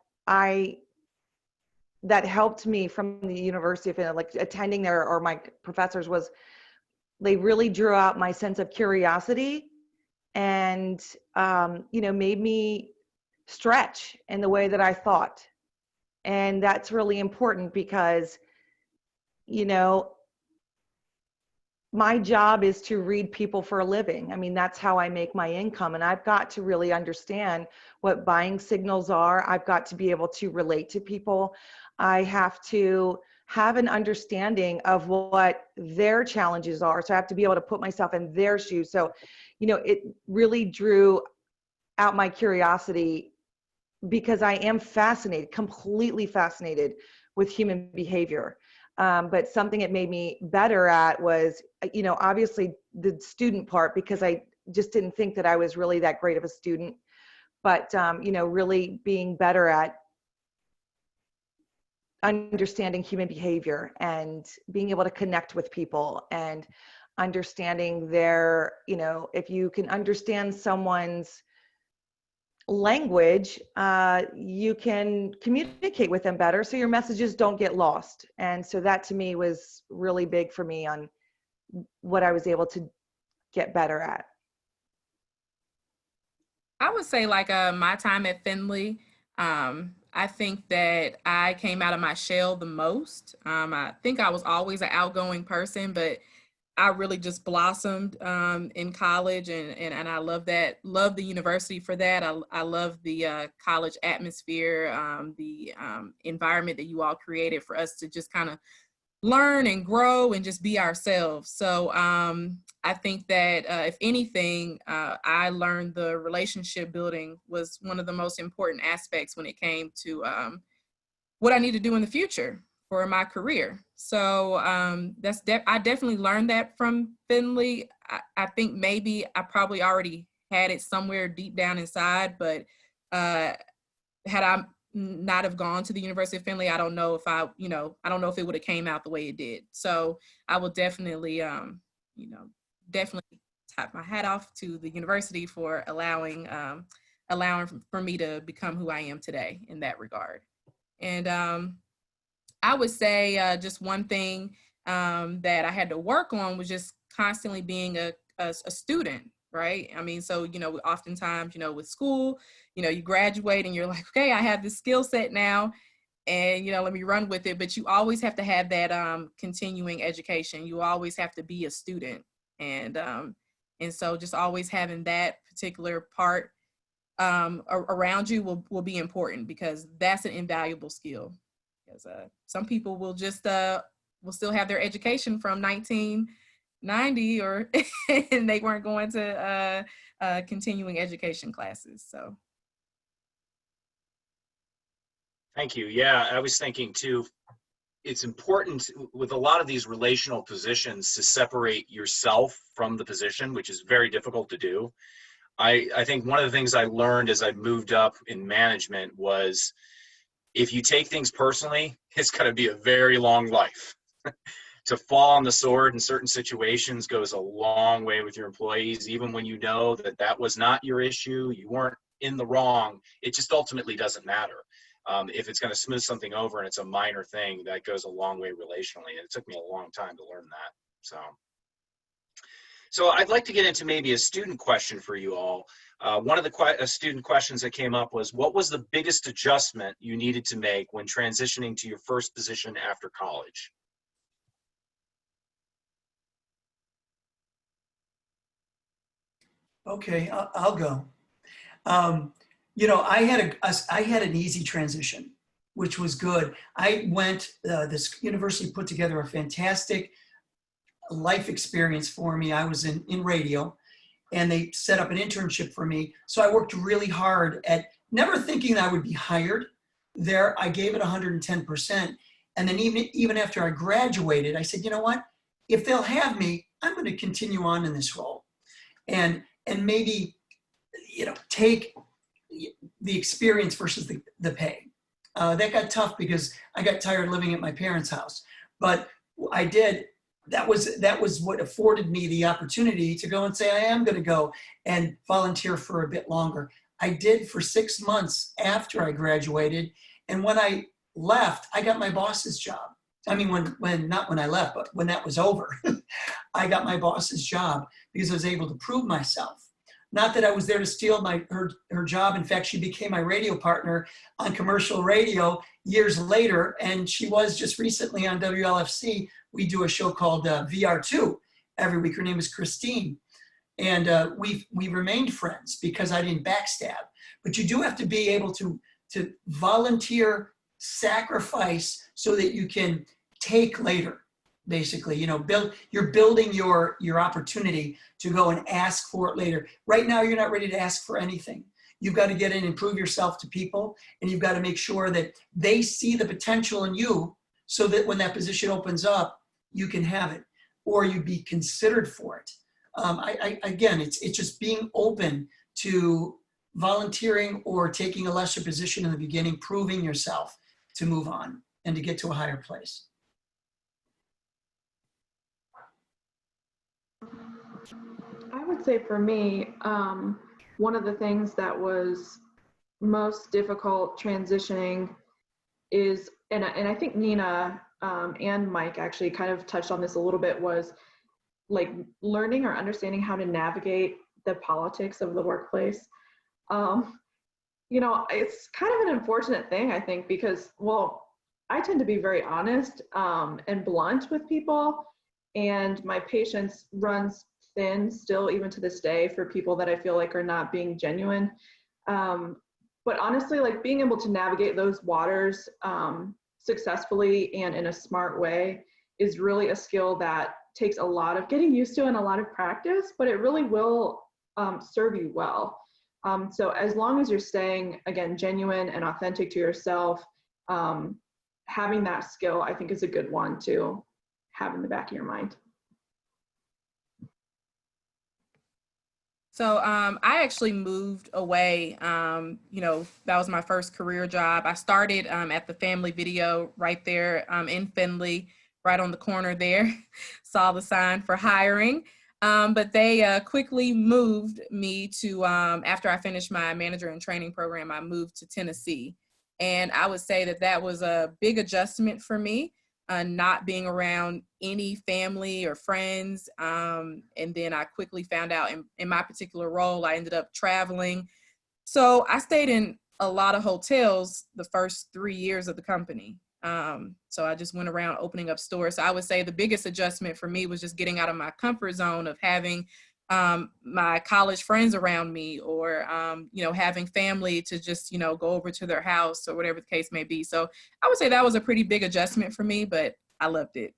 helped me from the University of Finland, like attending there, or my professors, was they really drew out my sense of curiosity and, you know, made me stretch in the way that I thought. And that's really important because, you know, my job is to read people for a living. I mean, that's how I make my income. And I've got to really understand what buying signals are. I've got to be able to relate to people. I have to have an understanding of what their challenges are. So I have to be able to put myself in their shoes. So, you know, it really drew out my curiosity because I am fascinated, completely fascinated with human behavior. But something it made me better at was, obviously the student part, because I just didn't think that I was really that great of a student, but, really being better at understanding human behavior and being able to connect with people and understanding their, if you can understand someone's language, you can communicate with them better so your messages don't get lost. And so that to me was really big for me on what I was able to get better at. I would say like my time at Findlay, I think that I came out of my shell the most. I think I was always an outgoing person, but I really just blossomed in college, and I love that. Love the university for that. I love the college atmosphere, the environment that you all created for us to just kind of learn and grow and just be ourselves. So I think that if anything, I learned the relationship building was one of the most important aspects when it came to what I need to do in the future for my career. So I definitely learned that from Findlay. I think maybe I probably already had it somewhere deep down inside, but had I not have gone to the University of Findlay, I don't know if I don't know if it would have came out the way it did. So I will definitely, definitely tap my hat off to the university for allowing for me to become who I am today in that regard. And I would say just one thing that I had to work on was just constantly being a student, right? I mean, so, oftentimes, with school, you graduate and you're like, okay, I have this skill set now and, let me run with it. But you always have to have that continuing education. You always have to be a student. And so just always having that particular part around you will be important, because that's an invaluable skill. Because some people will just will still have their education from 1990 or and they weren't going to continuing education classes. So thank you. Yeah, I was thinking too, it's important with a lot of these relational positions to separate yourself from the position, which is very difficult to do. I think one of the things I learned as I moved up in management was, if you take things personally, it's going to be a very long life. To fall on the sword in certain situations goes a long way with your employees, even when you know that that was not your issue, you weren't in the wrong. It just ultimately doesn't matter. If it's going to smooth something over and it's a minor thing, that goes a long way relationally. And it took me a long time to learn that. So I'd like to get into maybe a student question for you all. One of the student questions that came up was, what was the biggest adjustment you needed to make when transitioning to your first position after college? Okay, I'll go. I had an easy transition, which was good. I went, this university put together a fantastic life experience for me. I was in radio, and they set up an internship for me. So I worked really hard at never thinking that I would be hired there. I gave it 110%. And then even after I graduated, I said, you know what? If they'll have me, I'm going to continue on in this role. And maybe, take the experience versus the pay. That got tough because I got tired living at my parents' house. But I did. That was what afforded me the opportunity to go and say, I am going to go and volunteer for a bit longer. I did for 6 months after I graduated. And when I left, I got my boss's job. I mean, not when I left, but when that was over, I got my boss's job because I was able to prove myself. Not that I was there to steal her job. In fact, she became my radio partner on commercial radio years later. And she was just recently on WLFC. We do a show called VR2 every week. Her name is Christine. And we remained friends because I didn't backstab. But you do have to be able to volunteer, sacrifice so that you can take later. Basically, you're building your opportunity to go and ask for it later. Right now, you're not ready to ask for anything. You've got to get in and prove yourself to people, and you've got to make sure that they see the potential in you so that when that position opens up, you can have it or you be considered for it. Again, it's just being open to volunteering or taking a lesser position in the beginning, proving yourself to move on and to get to a higher place. I would say for me, one of the things that was most difficult transitioning is, and I think Nina and Mike actually kind of touched on this a little bit, was like learning or understanding how to navigate the politics of the workplace. You know, it's kind of an unfortunate thing, I think, because, well, I tend to be very honest and blunt with people, and my patience runs thin still, even to this day, for people that I feel like are not being genuine. But honestly, like being able to navigate those waters successfully and in a smart way is really a skill that takes a lot of getting used to and a lot of practice, but it really will serve you well. So as long as you're staying, again, genuine and authentic to yourself, having that skill, I think, is a good one to have in the back of your mind. So I actually moved away, you know, that was my first career job. I started at the Family Video right there in Findlay, right on the corner there, saw the sign for hiring. But they quickly moved me to, after I finished my manager and training program, I moved to Tennessee. And I would say that that was a big adjustment for me. Not being around any family or friends. And then I quickly found out in my particular role, I ended up traveling. So I stayed in a lot of hotels the first 3 years of the company. So I just went around opening up stores. So I would say the biggest adjustment for me was just getting out of my comfort zone of having my college friends around me, or, you know, having family to just, you know, go over to their house or whatever the case may be. So I would say that was a pretty big adjustment for me, but I loved it.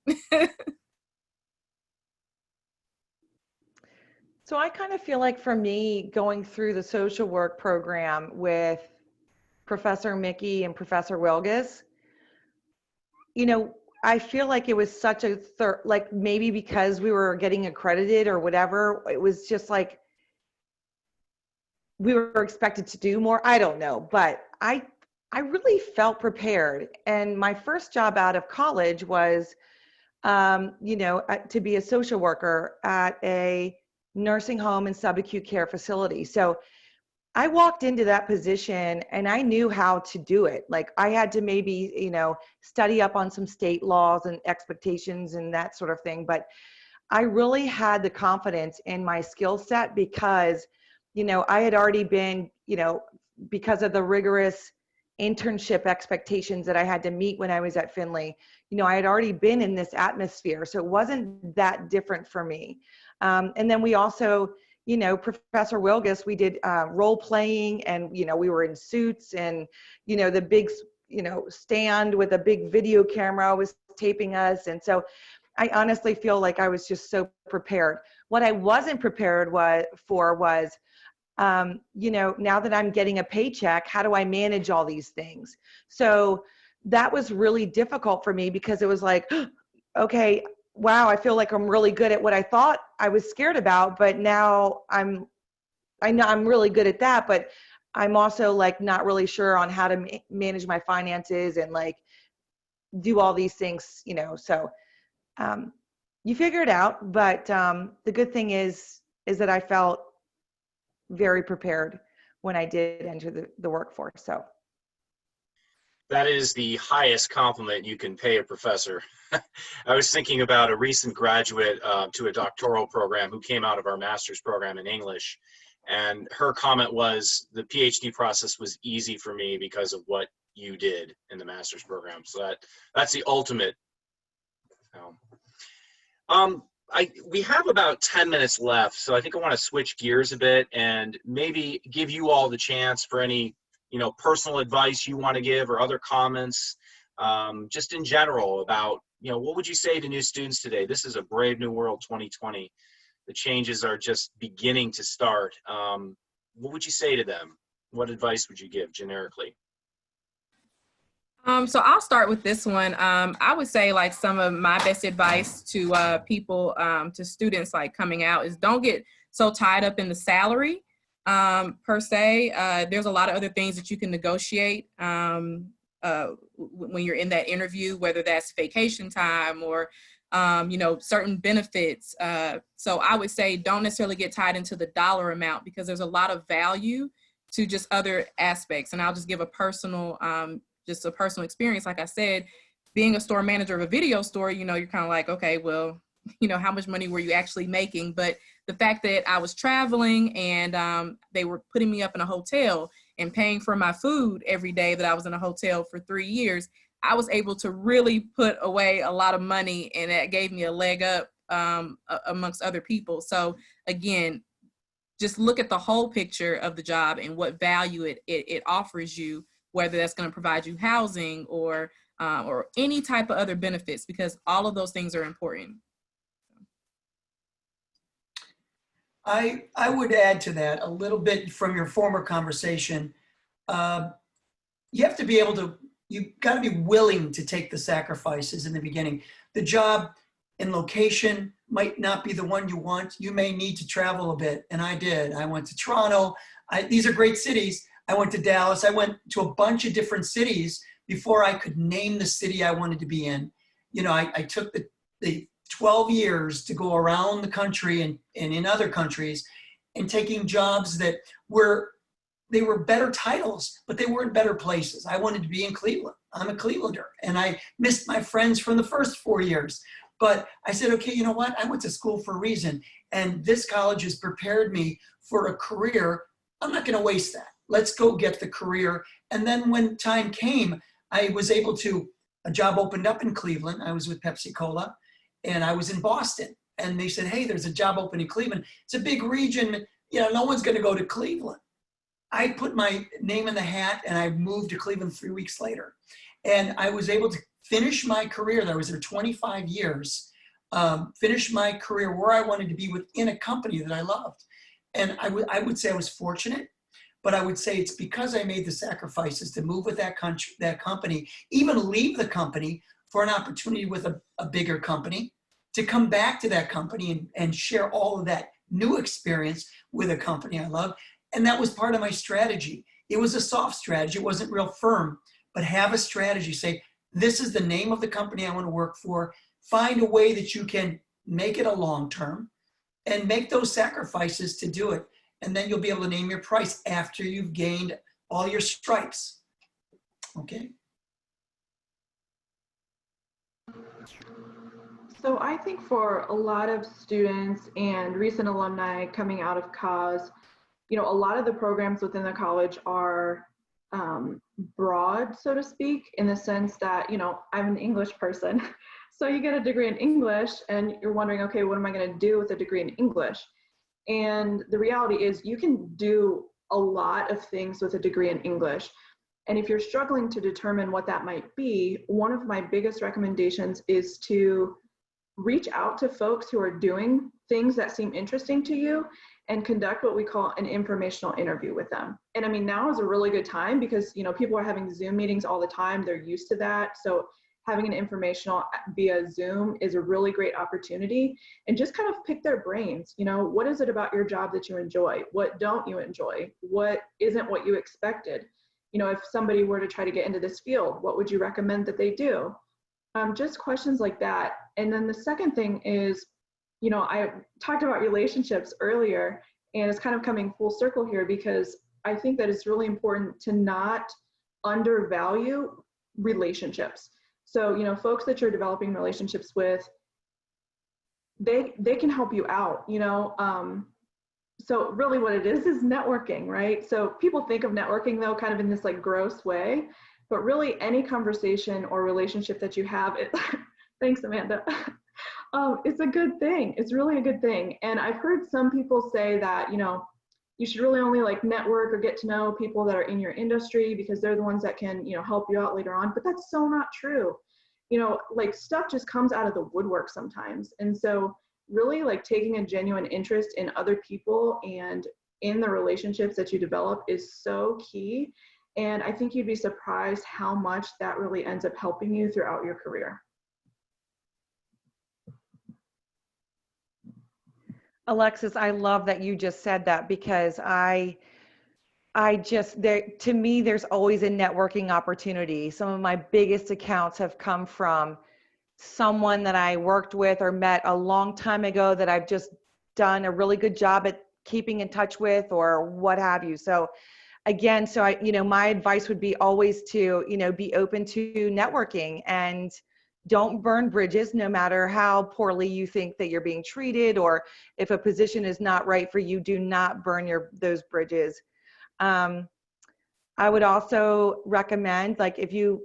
So I kind of feel like for me, going through the social work program with Professor Mickey and Professor Wilgus, you know, I feel like it was such a like maybe because we were getting accredited or whatever, it was just like we were expected to do more. I don't know, but I really felt prepared. And my first job out of college was, you know, to be a social worker at a nursing home and subacute care facility. So I walked into that position and I knew how to do it. Like I had to maybe, you know, study up on some state laws and expectations and that sort of thing. But I really had the confidence in my skill set because, you know, I had already been, you know, because of the rigorous internship expectations that I had to meet when I was at Findlay, you know, I had already been in this atmosphere. So it wasn't that different for me. And then we also, you know, Professor Wilgus, we did role playing, and, you know, we were in suits, and, you know, the big, you know, stand with a big video camera was taping us. And so I honestly feel like I was just so prepared. What I wasn't prepared for was, you know, now that I'm getting a paycheck, how do I manage all these things? So that was really difficult for me because it was like, okay, wow, I feel like I'm really good at what I thought I was scared about, but now I know I'm really good at that, but I'm also like not really sure on how to manage my finances and like do all these things, you know. So you figure it out, but the good thing is that I felt very prepared when I did enter the workforce. So that is the highest compliment you can pay a professor. I was thinking about a recent graduate to a doctoral program who came out of our master's program in English, and her comment was, the PhD process was easy for me because of what you did in the master's program. So that's the ultimate. We have about 10 minutes left, so I think I want to switch gears a bit and maybe give you all the chance for any, you know, personal advice you want to give or other comments, just in general about, you know, what would you say to new students today? This is a brave new world 2020. The changes are just beginning to start. What would you say to them? What advice would you give generically? So I'll start with this one. I would say like some of my best advice to people, to students like coming out is don't get so tied up in the salary per se. There's a lot of other things that you can negotiate when you're in that interview, whether that's vacation time or certain benefits. So I would say don't necessarily get tied into the dollar amount because there's a lot of value to just other aspects. And I'll just give a personal experience. Like I said, being a store manager of a video store, you're kind of like, okay, well, how much money were you actually making? But the fact that I was traveling and they were putting me up in a hotel and paying for my food every day that I was in a hotel for 3 years, I was able to really put away a lot of money, and that gave me a leg up amongst other people. So again, just look at the whole picture of the job and what value it offers you, whether that's going to provide you housing or any type of other benefits, because all of those things are important. I would add to that a little bit from your former conversation. You have to be able to, you've got to be willing to take the sacrifices in the beginning. The job and location might not be the one you want. You may need to travel a bit, and I did. I went to Toronto. These are great cities. I went to Dallas. I went to a bunch of different cities before I could name the city I wanted to be in. I took the 12 years to go around the country and in other countries and taking jobs that were better titles, but they weren't better places. I wanted to be in Cleveland. I'm a Clevelander, and I missed my friends from the first 4 years. But I said, okay, you know what? I went to school for a reason, and this college has prepared me for a career. I'm not going to waste that. Let's go get the career. And then when time came, I was able to, a job opened up in Cleveland. I was with Pepsi Cola, and I was in Boston. And they said, hey, there's a job open in Cleveland. It's a big region. No one's going to go to Cleveland. I put my name in the hat, and I moved to Cleveland 3 weeks later. And I was able to finish my career there. I was there 25 years, finish my career where I wanted to be within a company that I loved. And I would say I was fortunate, but I would say it's because I made the sacrifices to move with that company, even leave the company for an opportunity with a bigger company, to come back to that company and share all of that new experience with a company I love. And that was part of my strategy. It was a soft strategy. It wasn't real firm, but have a strategy. Say, this is the name of the company I want to work for. Find a way that you can make it a long-term and make those sacrifices to do it. And then you'll be able to name your price after you've gained all your stripes. Okay. So I think for a lot of students and recent alumni coming out of CAUSE, a lot of the programs within the college are broad, so to speak, in the sense that, I'm an English person. So you get a degree in English and you're wondering, okay, what am I going to do with a degree in English? And the reality is you can do a lot of things with a degree in English. And if you're struggling to determine what that might be, one of my biggest recommendations is to reach out to folks who are doing things that seem interesting to you and conduct what we call an informational interview with them. And I mean, now is a really good time because, people are having Zoom meetings all the time. They're used to that. So having an informational via Zoom is a really great opportunity, and just kind of pick their brains. What is it about your job that you enjoy? What don't you enjoy? What isn't what you expected? If somebody were to try to get into this field, what would you recommend that they do? Just questions like that. And then the second thing is, I talked about relationships earlier, and it's kind of coming full circle here because I think that it's really important to not undervalue relationships. So, folks that you're developing relationships with, they can help you out, So really what it is networking, right? So people think of networking though kind of in this like gross way, but really any conversation or relationship that you have, thanks Amanda, it's a good thing. It's really a good thing. And I've heard some people say that, you should really only like network or get to know people that are in your industry because they're the ones that can, help you out later on, but that's so not true. Like stuff just comes out of the woodwork sometimes. And so really like taking a genuine interest in other people and in the relationships that you develop is so key. And I think you'd be surprised how much that really ends up helping you throughout your career. Alexis, I love that you just said that, because to me, there's always a networking opportunity. Some of my biggest accounts have come from someone that I worked with or met a long time ago that I've just done a really good job at keeping in touch with, or what have you. So again, my advice would be always to, be open to networking, and don't burn bridges, no matter how poorly you think that you're being treated, or if a position is not right for you, do not burn those bridges. I would also recommend, like, if you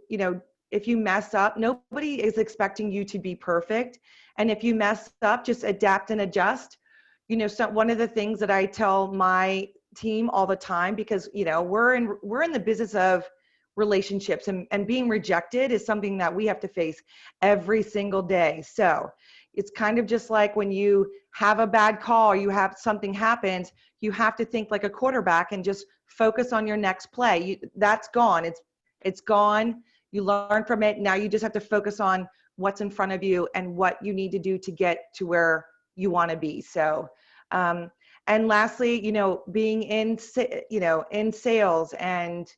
mess up, nobody is expecting you to be perfect. And if you mess up, just adapt and adjust. So one of the things that I tell my team all the time, because, we're in the business of relationships, and being rejected is something that we have to face every single day. So it's kind of just like when you have a bad call, or you have something happens, you have to think like a quarterback and just focus on your next play. That's gone. It's gone. You learn from it. Now you just have to focus on what's in front of you and what you need to do to get to where you want to be. So, and lastly, being in sales, and,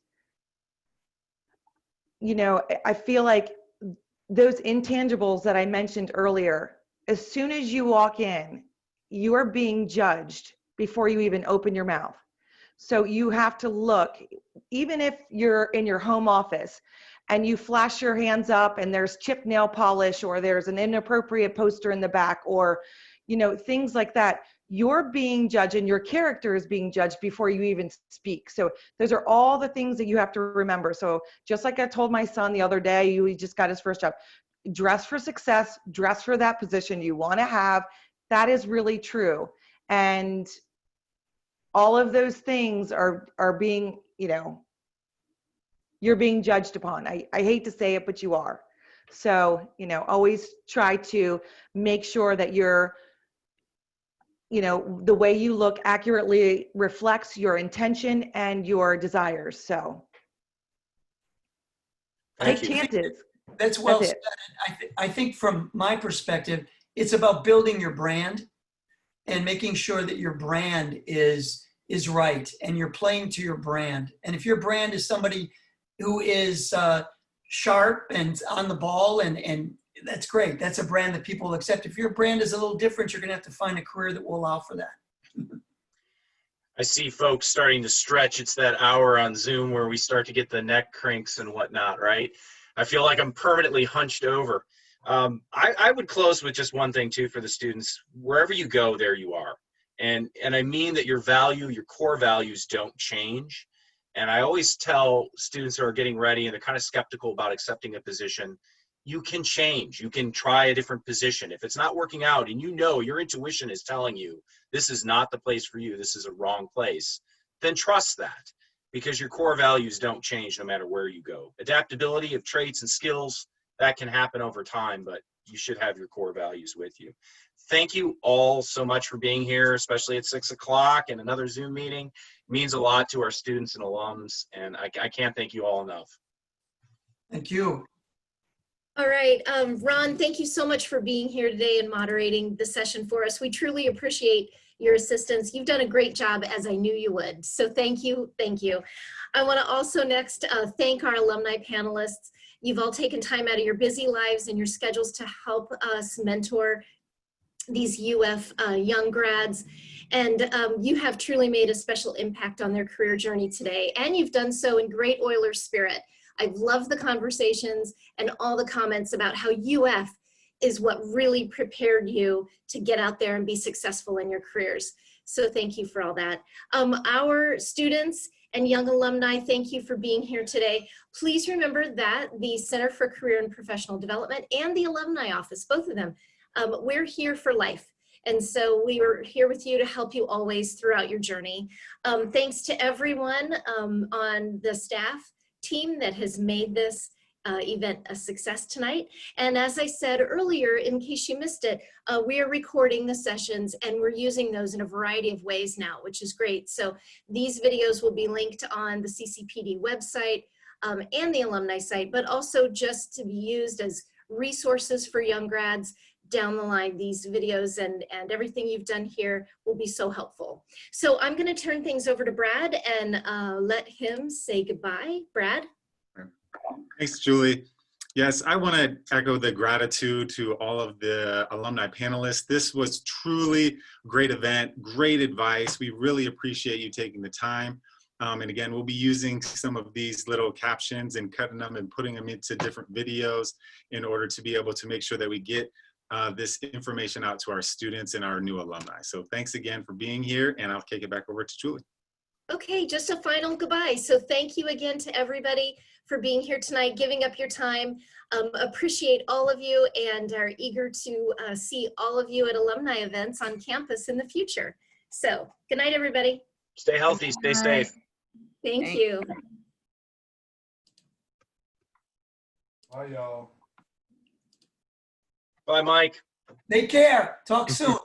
I feel like those intangibles that I mentioned earlier, as soon as you walk in, you are being judged before you even open your mouth. So you have to look, even if you're in your home office and you flash your hands up and there's chipped nail polish, or there's an inappropriate poster in the back, or, things like that, you're being judged, and your character is being judged before you even speak. So those are all the things that you have to remember. So just like I told my son the other day, he just got his first job, dress for success, dress for that position you want to have. That is really true. And all of those things are being, you're being judged upon. I hate to say it, but you are. So, always try to make sure that the way you look accurately reflects your intention and your desires. So take chances. That's well said. I think from my perspective, it's about building your brand and making sure that your brand is right, and you're playing to your brand. And if your brand is somebody who is sharp and on the ball, and that's great. That's a brand that people will accept. If your brand is a little different, you're going to have to find a career that will allow for that. I see folks starting to stretch. It's that hour on Zoom where we start to get the neck cranks and whatnot, right? I feel like I'm permanently hunched over. I would close with just one thing too for the students. Wherever you go, there you are. And I mean that your core values don't change. And I always tell students who are getting ready and they're kind of skeptical about accepting a position, you can change. You can try a different position. If it's not working out and your intuition is telling you this is not the place for you, this is a wrong place, then trust that, because your core values don't change no matter where you go. Adaptability of traits and skills, that can happen over time, but you should have your core values with you. Thank you all so much for being here, especially at 6 o'clock and another Zoom meeting. It means a lot to our students and alums, and I can't thank you all enough. Thank you. All right, Ron, thank you so much for being here today and moderating the session for us. We truly appreciate your assistance. You've done a great job, as I knew you would. So thank you, thank you. I want to also next thank our alumni panelists. You've all taken time out of your busy lives and your schedules to help us mentor these UF young grads. And you have truly made a special impact on their career journey today. And you've done so in great Oilers spirit. I've loved the conversations and all the comments about how UF is what really prepared you to get out there and be successful in your careers. So thank you for all that. Our students and young alumni, thank you for being here today. Please remember that the Center for Career and Professional Development and the Alumni Office, both of them, we're here for life. And so we were here with you to help you always throughout your journey. Thanks to everyone on the staff team that has made this event a success tonight. And as I said earlier, in case you missed it, we are recording the sessions and we're using those in a variety of ways now, which is great. So these videos will be linked on the CCPD website and the alumni site, but also just to be used as resources for young grads down the line. These videos and everything you've done here will be so helpful. So I'm going to turn things over to Brad and let him say goodbye. Brad? Thanks, Julie. Yes, I want to echo the gratitude to all of the alumni panelists. This was truly a great event, great advice. We really appreciate you taking the time. And again, we'll be using some of these little captions and cutting them and putting them into different videos in order to be able to make sure that we get this information out to our students and our new alumni. So thanks again for being here, and I'll kick it back over to Julie. Okay, just a final goodbye. So thank you again to everybody for being here tonight, giving up your time. Appreciate all of you and are eager to see all of you at alumni events on campus in the future. So good night, everybody. Stay healthy, stay safe. Thank you. Bye, y'all. Bye, Mike. Take care. Talk soon.